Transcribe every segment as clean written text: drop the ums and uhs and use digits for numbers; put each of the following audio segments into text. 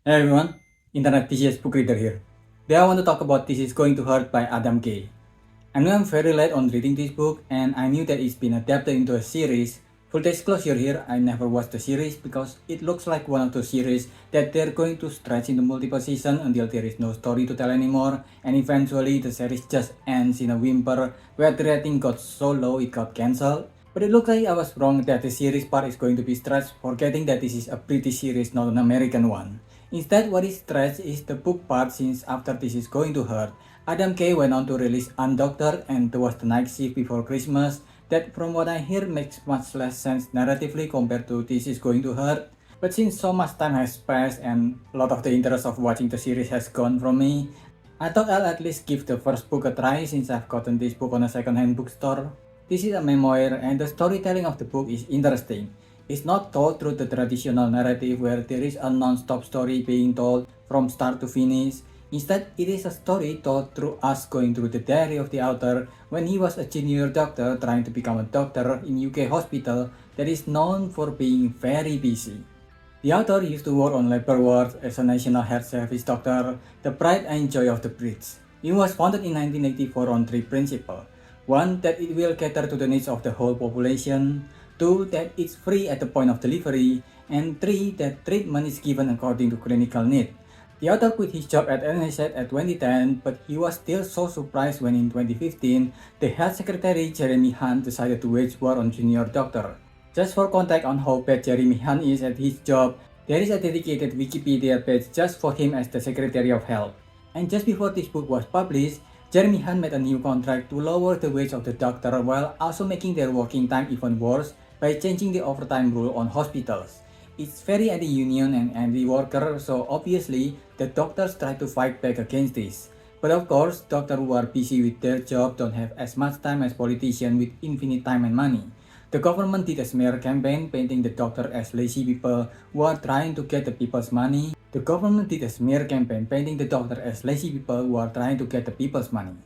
Hey everyone, Internet TCS book reader here. Today I want to talk about This Is Going to Hurt by Adam Kay. I know I'm very late on reading this book and I knew that it's been adapted into a series. Full disclosure here, I never watched the series because it looks like one of those series that they're going to stretch into multiple seasons until there is no story to tell anymore and eventually the series just ends in a whimper where the rating got so low it got cancelled. But it looks like I was wrong that the series part is going to be stretched, forgetting that this is a British series, not an American one. Instead, what is stretched is the book part since after This Is Going to Hurt, Adam Kay went on to release Undoctored and Towards the Night Shift Before Christmas that from what I hear makes much less sense narratively compared to This Is Going to Hurt. But since so much time has passed and a lot of the interest of watching the series has gone from me, I thought I'll at least give the first book a try since I've gotten this book on a second-hand bookstore. This is a memoir and the storytelling of the book is interesting. It's not told through the traditional narrative where there is a non-stop story being told from start to finish. Instead, it is a story told through us going through the diary of the author when he was a junior doctor trying to become a doctor in UK hospital that is known for being very busy. The author used to work on labor wards as a National Health Service doctor, the pride and joy of the Brits. It was founded in 1984 on three principles. One, that it will cater to the needs of the whole population. 2. That it's free at the point of delivery, and 3. That treatment is given according to clinical need. The author quit his job at NHS at 2010, but he was still so surprised when in 2015, the health secretary Jeremy Hunt decided to wage war on junior doctor. Just for context on how bad Jeremy Hunt is at his job, there is a dedicated Wikipedia page just for him as the Secretary of Health. And just before this book was published, Jeremy Hunt made a new contract to lower the wage of the doctor while also making their working time even worse by changing the overtime rule on hospitals. It's very anti-union and anti-worker, so obviously the doctors try to fight back against this. But of course, doctors who are busy with their job don't have as much time as politicians with infinite time and money. The government did a smear campaign painting the doctor as lazy people who are trying to get the people's money. The government did a smear campaign painting the doctor as lazy people who are trying to get the people's money.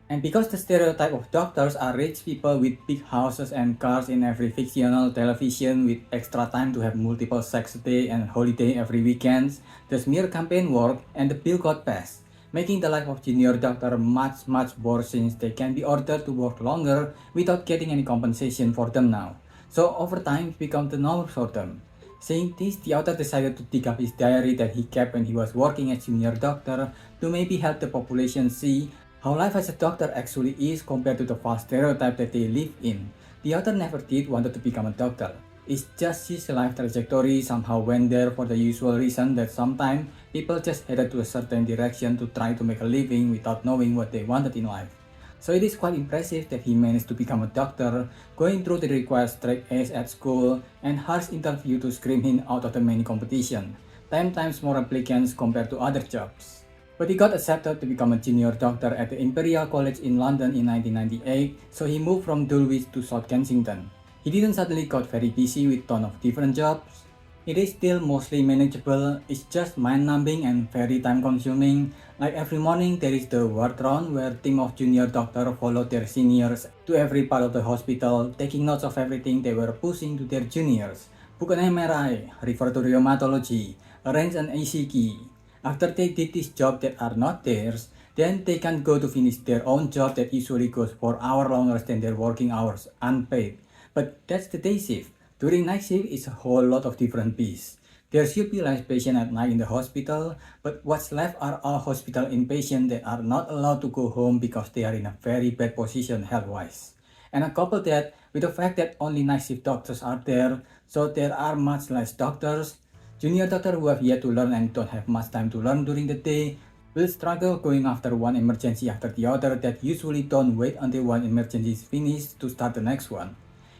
And because the stereotype of doctors are rich people with big houses and cars in every fictional television with extra time to have multiple sex a day and holiday every weekend, the smear campaign worked and the bill got passed, making the life of junior doctor much worse since they can be ordered to work longer without getting any compensation for them now. So overtime becomes the norm for them. Saying this, the author decided to dig up his diary that he kept when he was working as junior doctor to maybe help the population see how life as a doctor actually is compared to the false stereotype that they live in. The author never did wanted to become a doctor. It's just his life trajectory somehow went there for the usual reason that sometimes people just headed to a certain direction to try to make a living without knowing what they wanted in life. So it is quite impressive that he managed to become a doctor, going through the required straight A's at school and harsh interview to scream him out of the many competition, 10 times more applicants compared to other jobs. But he got accepted to become a junior doctor at the Imperial College in London in 1998, so he moved from Dulwich to South Kensington. He didn't suddenly got very busy with ton of different jobs. It is still mostly manageable, it's just mind-numbing and very time-consuming. Like every morning there is the ward round where team of junior doctors follow their seniors to every part of the hospital, taking notes of everything they were pushing to their juniors. Book an MRI, refer to rheumatology, arrange an ECG. After they did this job that are not theirs, then they can go to finish their own job that usually goes for hours longer than their working hours, unpaid. But that's the day shift. During night shift, it's a whole lot of different beasts. There should be less patients at night in the hospital, but what's left are all hospital inpatients that are not allowed to go home because they are in a very bad position health-wise. And I couple that with the fact that only night shift doctors are there, so there are much less doctors. Junior doctors who have yet to learn and don't have much time to learn during the day will struggle going after one emergency after the other that usually don't wait until one emergency is finished to start the next one.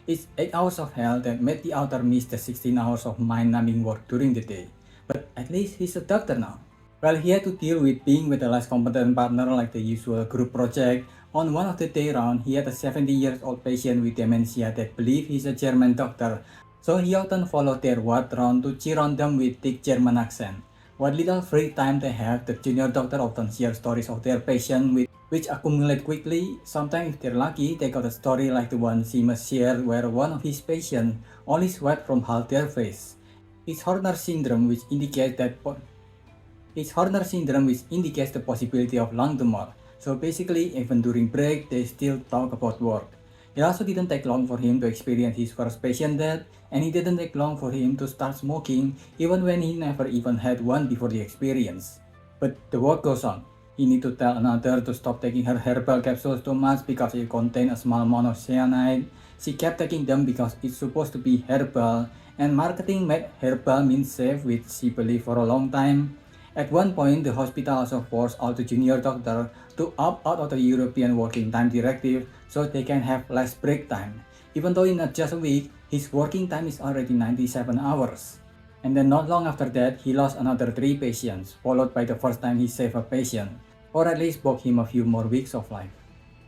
It's 8 hours of hell that made the author miss the 16 hours of mind-numbing work during the day. But at least he's a doctor now. Well, he had to deal with being with a less competent partner like the usual group project. On one of the day round, he had a 70-year-old patient with dementia that believed he's a German doctor, so he often followed their ward round to cheer on them with thick German accent. What little free time they have, the junior doctor often shares stories of their patient which accumulate quickly. Sometimes if they're lucky, they got a story like the one Seamus shared where one of his patients only sweat from half their face. It's Horner syndrome, which indicates that It's Horner syndrome, which indicates the possibility of lung tumor. So basically, even during break, they still talk about work. It also didn't take long for him to experience his first patient death, and it didn't take long for him to start smoking, even when he never even had one before the experience. But the work goes on. He need to tell another to stop taking her herbal capsules too much because it contained a small amount of cyanide. She kept taking them because it's supposed to be herbal, and marketing made herbal mean safe, which she believed for a long time. At one point, the hospital also forced all the junior doctors to opt out of the European Working Time Directive so they can have less break time. Even though in not just a week, his working time is already 97 hours. And then not long after that, he lost another 3 patients, followed by the first time he saved a patient, or at least bought him a few more weeks of life.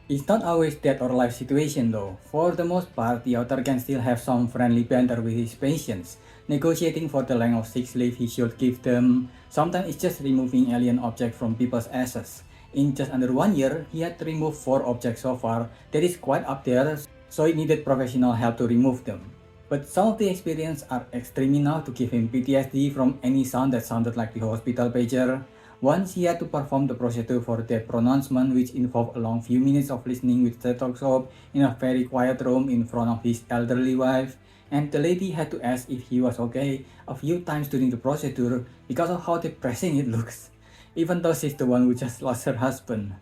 It's not always death or life situation though. For the most part, the author can still have some friendly banter with his patients, negotiating for the length of sick leave he should give them. Sometimes it's just removing alien objects from people's asses. In just under 1 year, he had removed 4 objects so far. That is quite up there, so it needed professional help to remove them. But some of the experience are extreme enough to give him PTSD from any sound that sounded like the hospital pager. Once he had to perform the procedure for death pronouncement, which involved a long few minutes of listening with stethoscope in a very quiet room in front of his elderly wife, and the lady had to ask if he was okay a few times during the procedure because of how depressing it looks, even though she's the one who just lost her husband.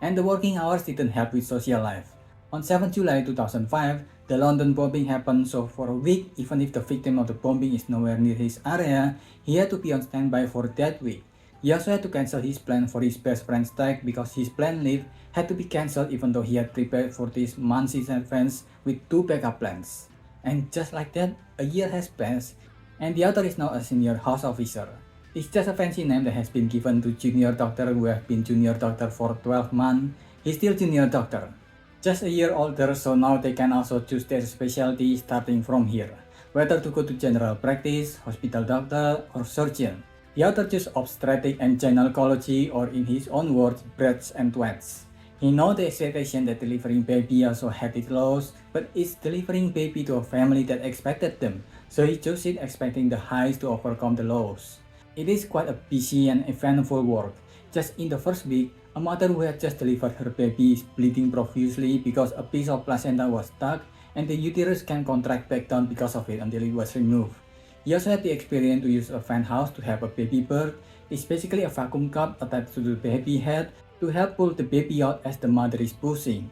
And the working hours didn't help with social life. On 7 July 2005, the London bombing happened, so for a week, even if the victim of the bombing is nowhere near his area, he had to be on standby for that week. He also had to cancel his plan for his best friend's stag because his planned leave had to be cancelled even though he had prepared for this months in advance with 2 backup plans. And just like that, a year has passed, and the author is now a senior house officer. It's just a fancy name that has been given to junior doctor who have been junior doctor for 12 months. He's still junior doctor. Just a year older, so now they can also choose their specialty starting from here, whether to go to general practice, hospital doctor, or surgeon. The author chose obstetric and gynecology, or in his own words, breaths and twats. He knows the expectation that delivering baby also had its lows, but it's delivering baby to a family that expected them, so he chose it expecting the highs to overcome the lows. It is quite a busy and eventful work. Just in the first week, a mother who had just delivered her baby is bleeding profusely because a piece of placenta was stuck and the uterus can contract back down because of it until it was removed. He also had the experience to use a fan house to have a baby birth. It's basically a vacuum cup attached to the baby head to help pull the baby out as the mother is pushing.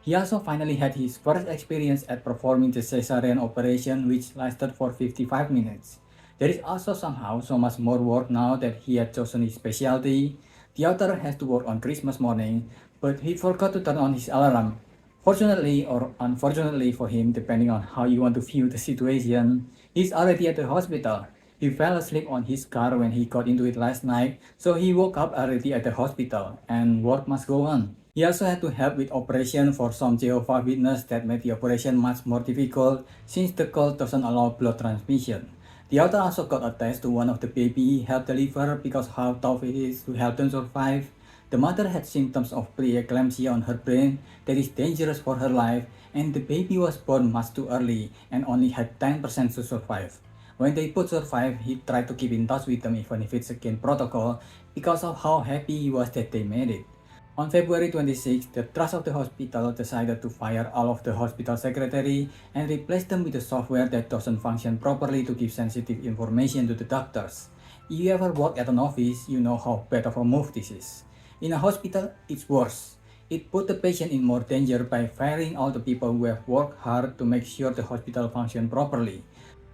He also finally had his first experience at performing the cesarean operation, which lasted for 55 minutes. There is also somehow so much more work now that he had chosen his specialty. The author has to work on Christmas morning, but he forgot to turn on his alarm. Fortunately or unfortunately for him, depending on how you want to view the situation, he's already at the hospital. He fell asleep on his car when he got into it last night, so he woke up already at the hospital, and work must go on. He also had to help with operation for some Jehovah's Witnesses that made the operation much more difficult since the cult doesn't allow blood transfusion. The author also got attached to one of the baby he helped deliver because how tough it is to help them survive. The mother had symptoms of preeclampsia on her brain that is dangerous for her life, and the baby was born much too early and only had 10% to survive. When they both survived, he tried to keep in touch with them even if it's against protocol because of how happy he was that they made it. On February 26, the trust of the hospital decided to fire all of the hospital secretary and replace them with a software that doesn't function properly to give sensitive information to the doctors. If you ever work at an office, you know how bad of a move this is. In a hospital, it's worse. It put the patient in more danger by firing all the people who have worked hard to make sure the hospital functions properly.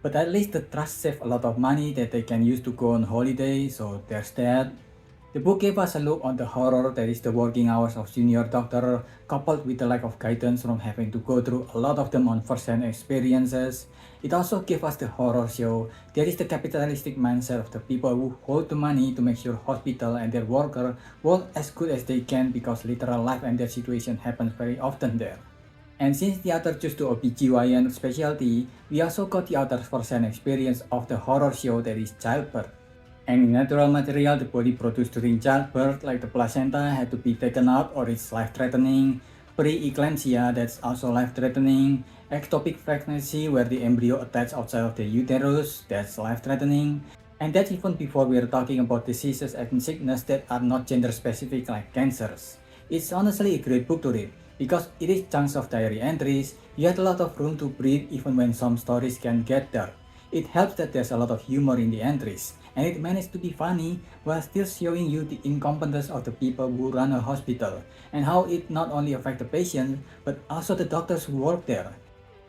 But at least the trust saved a lot of money that they can use to go on holiday, so there's that. The book gave us a look on the horror that is the working hours of junior doctor, coupled with the lack of guidance from having to go through a lot of them on first-hand experiences. It also gave us the horror show that is the capitalistic mindset of the people who hold the money to make sure hospital and their worker work as good as they can because literal life and death situation happens very often there. And since the author chose to OBGYN specialty, we also got the author's first-hand experience of the horror show that is childbirth. Any natural material the body produced during childbirth, like the placenta, had to be taken out or it's life-threatening. Preeclampsia, that's also life-threatening. Ectopic pregnancy, where the embryo attaches outside of the uterus, that's life-threatening. And that's even before we're talking about diseases and sickness that are not gender specific like cancers. It's honestly a great book to read because it is chunks of diary entries, you had a lot of room to breathe even when some stories can get dark. It helps that there's a lot of humor in the entries, and it managed to be funny while still showing you the incompetence of the people who run a hospital and how it not only affects the patient but also the doctors who work there.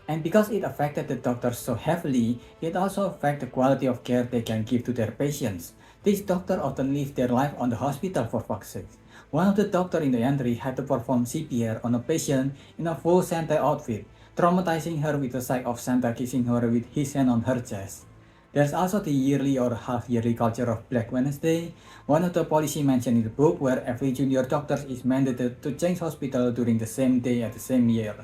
And because it affected the doctors so heavily, it also affects the quality of care they can give to their patients. These doctors often live their life on the hospital for fuck's sake. One of the doctors in the entry had to perform CPR on a patient in a full Santa outfit, traumatizing her with the sight of Santa kissing her with his hand on her chest. There's also the yearly or half-yearly culture of Black Wednesday, one of the policy mentioned in the book where every junior doctor is mandated to change hospital during the same day at the same year.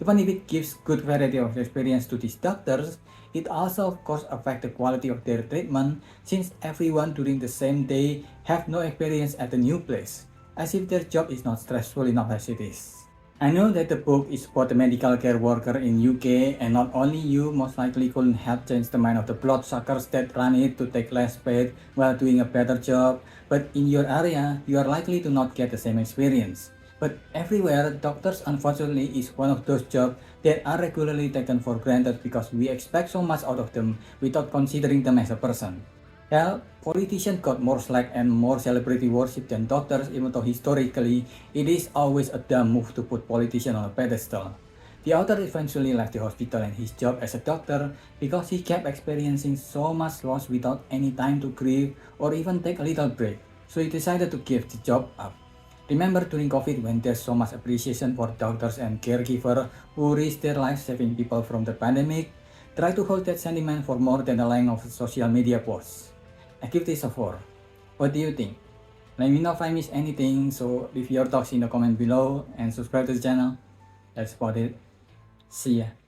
Even if it gives good variety of experience to these doctors, it also of course affects the quality of their treatment since everyone during the same day have no experience at the new place, as if their job is not stressful enough as it is. I know that the book is about a medical care worker in UK and not only you most likely couldn't help change the mind of the bloodsuckers that run it to take less paid while doing a better job, but in your area you are likely to not get the same experience. But everywhere, doctors unfortunately is one of those jobs that are regularly taken for granted because we expect so much out of them without considering them as a person. Hell, politicians got more slack and more celebrity worship than doctors, even though historically it is always a dumb move to put politicians on a pedestal. The author eventually left the hospital and his job as a doctor because he kept experiencing so much loss without any time to grieve or even take a little break, so he decided to give the job up. Remember during COVID when there's so much appreciation for doctors and caregivers who risk their lives saving people from the pandemic? Try to hold that sentiment for more than the length of a social media post. I give this a 4. What do you think? Let me know if I missed anything, so leave your thoughts in the comment below and subscribe to the channel. That's about it. See ya.